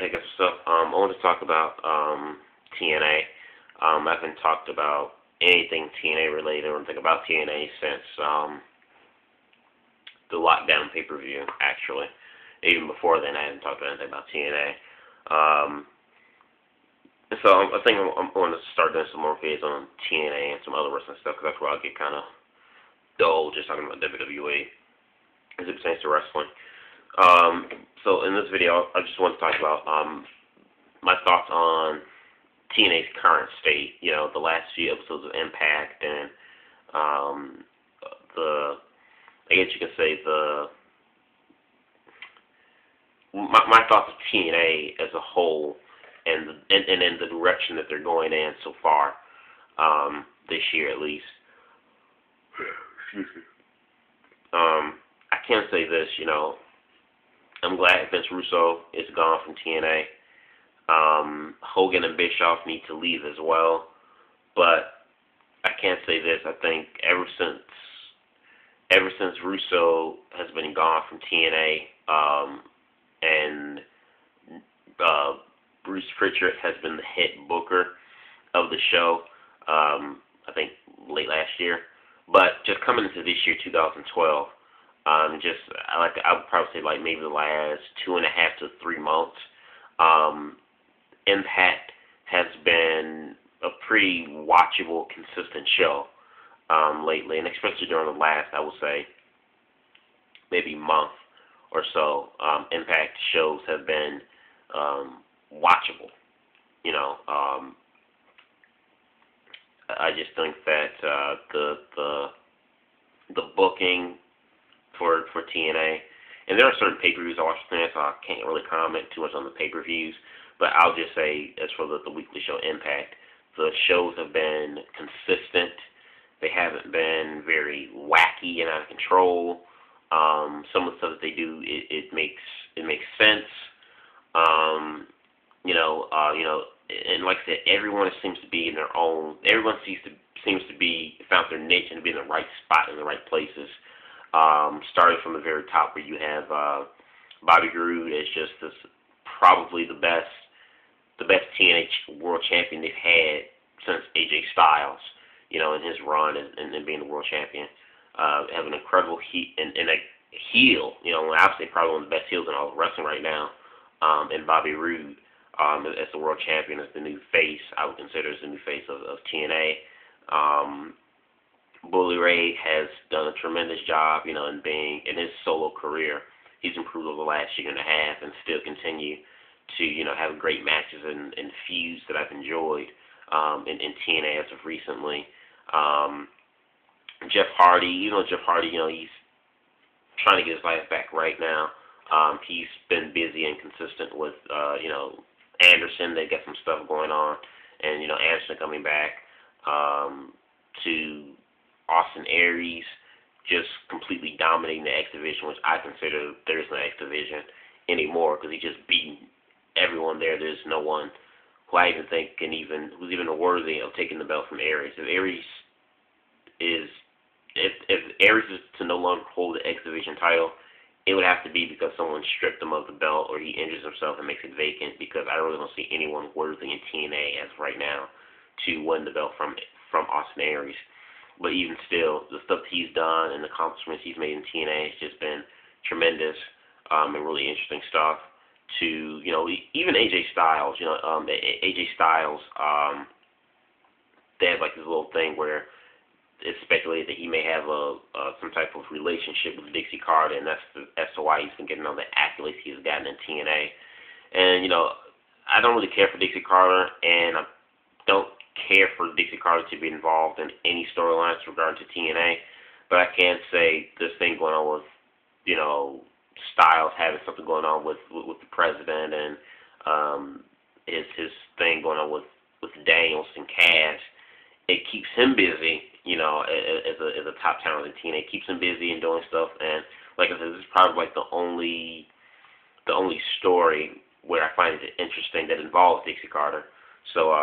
Hey guys, what's up? I want to talk about TNA. I haven't talked about anything TNA related or anything about TNA since the lockdown pay-per-view, actually. Even before then, I hadn't talked about anything about TNA. So I think I'm going to start doing some more videos on TNA and some other wrestling stuff, because that's where I'll get kind of dull just talking about WWE as it pertains to wrestling. So in this video, I just want to talk about my thoughts on TNA's current state. You know, the last few episodes of Impact and I guess you could say my thoughts of TNA as a whole, and in the direction that they're going in so far this year at least. Excuse me. I can say this, you know. I'm glad Vince Russo is gone from TNA. Hogan and Bischoff need to leave as well. But I can't say this. I think ever since Russo has been gone from TNA, and Bruce Pritchard has been the head booker of the show, I think late last year. But just coming into this year, 2012, I would probably say like maybe the last 2.5 to 3 months, Impact has been a pretty watchable, consistent show lately, and especially during the last, I would say, maybe month or so. Impact shows have been watchable. You know, I just think that the booking for TNA, and there are certain pay-per-views I watch TNA, so I can't really comment too much on the pay-per-views, but I'll just say, as for the weekly show Impact, the shows have been consistent. They haven't been very wacky and out of control. Some of the stuff that they do, it makes sense. And like I said, everyone seems to be in their own. Everyone seems to be found their niche and to be in the right spot in the right places. Starting from the very top, where you have Bobby Roode as just probably the best TNA World Champion they've had since AJ Styles, you know, in his run and being the World Champion. Have an incredible a heel, you know, obviously probably one of the best heels in all of wrestling right now, and Bobby Roode as the World Champion, as the new face. I would consider as the new face of TNA. Bully Ray has done a tremendous job, you know, in his solo career. He's improved over the last year and a half and still continue to, you know, have great matches and feuds that I've enjoyed in TNA as of recently. Jeff Hardy, you know, he's trying to get his life back right now. He's been busy and consistent with, you know, Anderson. They got some stuff going on, and, you know, Anderson coming back to Austin Aries, just completely dominating the X Division, which I consider there is no X Division anymore, because he just beaten everyone there. There's no one who I even think who's even worthy of taking the belt from Aries. If Aries is to no longer hold the X Division title, it would have to be because someone stripped him of the belt or he injures himself and makes it vacant, because I really don't see anyone worthy in TNA as of right now to win the belt from Austin Aries. But even still, the stuff he's done and the accomplishments he's made in TNA has just been tremendous and really interesting stuff. To, you know, even AJ Styles, you know, AJ Styles, they have like this little thing where it's speculated that he may have some type of relationship with Dixie Carter, and that's why he's been getting all the accolades he's gotten in TNA. And, you know, I don't really care for Dixie Carter, and I don't care for Dixie Carter to be involved in any storylines regarding to TNA, but I can say this thing going on with, you know, Styles having something going on with the president, and his thing going on with Daniels and Cass, it keeps him busy, you know, as a top talent in TNA. It keeps him busy and doing stuff, and like I said, this is probably like the only story where I find it interesting that involves Dixie Carter. So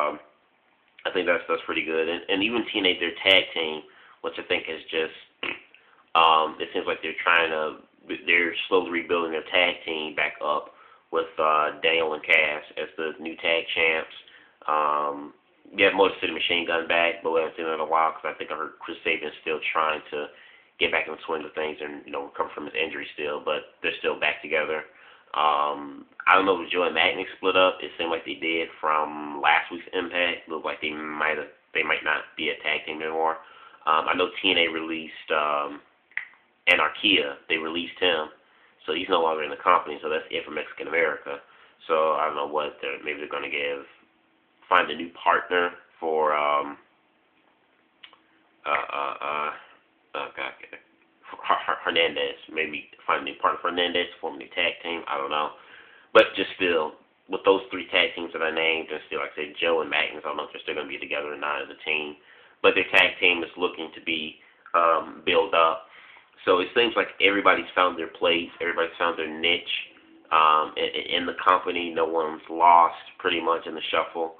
I think that's pretty good. And even TNA, their tag team, which I think is just, it seems like they're slowly rebuilding their tag team back up with Daniel and Cass as the new tag champs. We have Motor City Machine Gun back, but we haven't seen it in a while because I think I heard Chris Sabin's still trying to get back in the swing of things and recover from his injury still, but they're still back together. I don't know if Joe and Magnic split up. It seemed like they did from last week's Impact. Looked like they might not be a tag team anymore. I know TNA released Anarchia. They released him, so he's no longer in the company. So that's it for Mexican America. So I don't know what maybe they're going to find a new partner for Hernandez. Maybe find a new partner for Hernandez, form a new tag team. I don't know. But just still, with those three tag teams that I named, and still, like I said, Joe and Magnus, I don't know if they're still going to be together or not as a team. But their tag team is looking to be built up. So it seems like everybody's found their place. Everybody's found their niche in the company. No one's lost pretty much in the shuffle.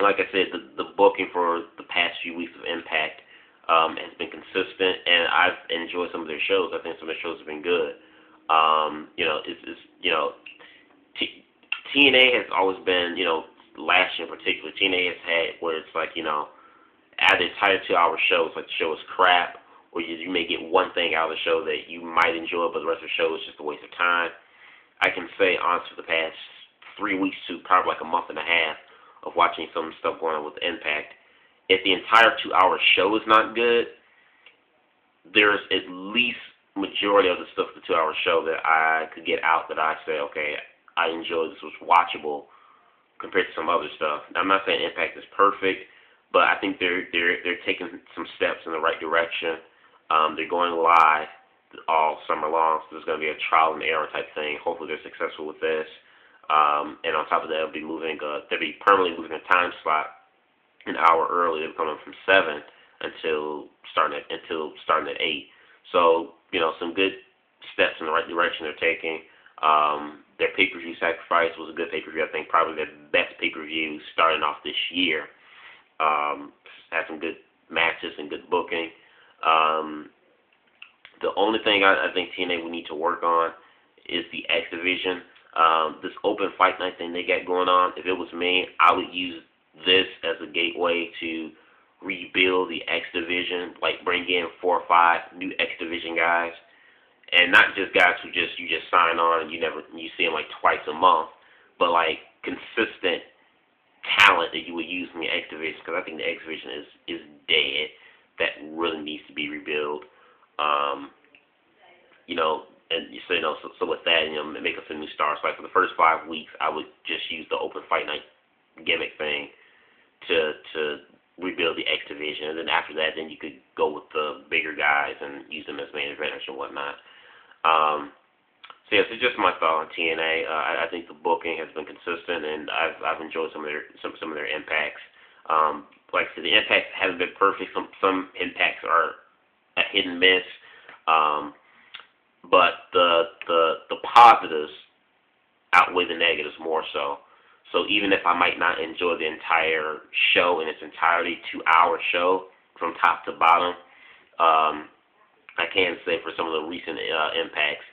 Like I said, the booking for the past few weeks of Impact has been consistent, and I've enjoyed some of their shows. I think some of their shows have been good. TNA has always been, last year in particular, TNA has had where it's like, out of the entire 2-hour show, it's like the show is crap, or you may get one thing out of the show that you might enjoy, but the rest of the show is just a waste of time. I can say, honestly, the past 3 weeks to probably like a month and a half of watching some stuff going on with Impact, if the entire 2-hour show is not good, there's at least majority of the stuff in the 2-hour show that I could get out that I say, okay, I enjoyed this, was watchable compared to some other stuff. Now, I'm not saying Impact is perfect, but I think they're taking some steps in the right direction. They're going live all summer long, so there's going to be a trial and error type thing. Hopefully they're successful with this. And on top of that, they'll be permanently moving a time slot an hour early. They'll be coming from 7 until starting at 8. So, some good steps in the right direction they're taking. Their pay-per-view Sacrifice was a good pay-per-view. I think probably their best pay-per-view starting off this year. Had some good matches and good booking. The only thing I think TNA would need to work on is the X Division. This open fight night thing they got going on, if it was me, I would use this as a gateway to rebuild the X Division, like bring in 4 or 5 new X Division guys, and not just guys who you just sign on and you see them like twice a month, but like consistent talent that you would use in the X Division, because I think the X Division is dead. That really needs to be rebuilt. And so with that, make us a new star. So like for the first 5 weeks, I would just use the open fight night gimmick thing to rebuild the X Division, and then after that, then you could go with the bigger guys and use them as main eventers and whatnot. So yeah, so just my thought on TNA. I think the booking has been consistent, and I've enjoyed some of their impacts. Like I said, the impacts haven't been perfect. Some impacts are a hit and miss, but the positives outweigh the negatives more so. So even if I might not enjoy the entire show in its entirety, 2-hour show from top to bottom, I can say for some of the recent impacts,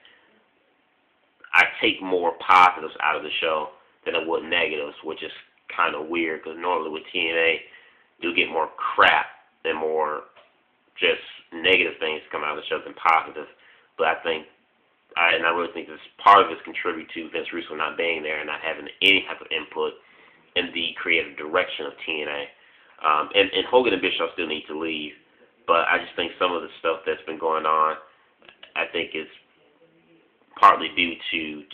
I take more positives out of the show than I would negatives, which is kind of weird because normally with TNA, you'll get more crap and more just negative things come out of the show than positive. But I really think this part of this contribute to Vince Russo not being there and not having any type of input in the creative direction of TNA. And Hogan and Bischoff still need to leave, but I just think some of the stuff that's been going on, I think is partly due to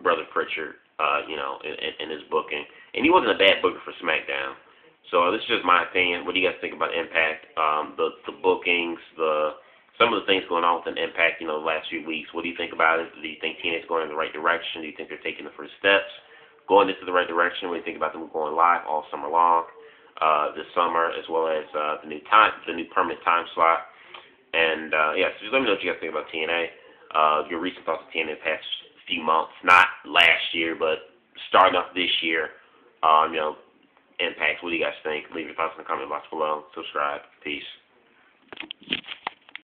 Brother Pritchard, in his booking. And he wasn't a bad booker for SmackDown. So this is just my opinion. What do you guys think about Impact? The bookings, some of the things going on within Impact, the last few weeks. What do you think about it? Do you think TNA's going in the right direction? Do you think they're taking the first steps, going into the right direction? What do you think about them going live all summer long, this summer, as well as the new permanent time slot? And so just let me know what you guys think about TNA. Your recent thoughts on TNA the past few months, not last year, but starting off this year. Impacts. What do you guys think? Leave your thoughts in the comment box below. Subscribe. Peace.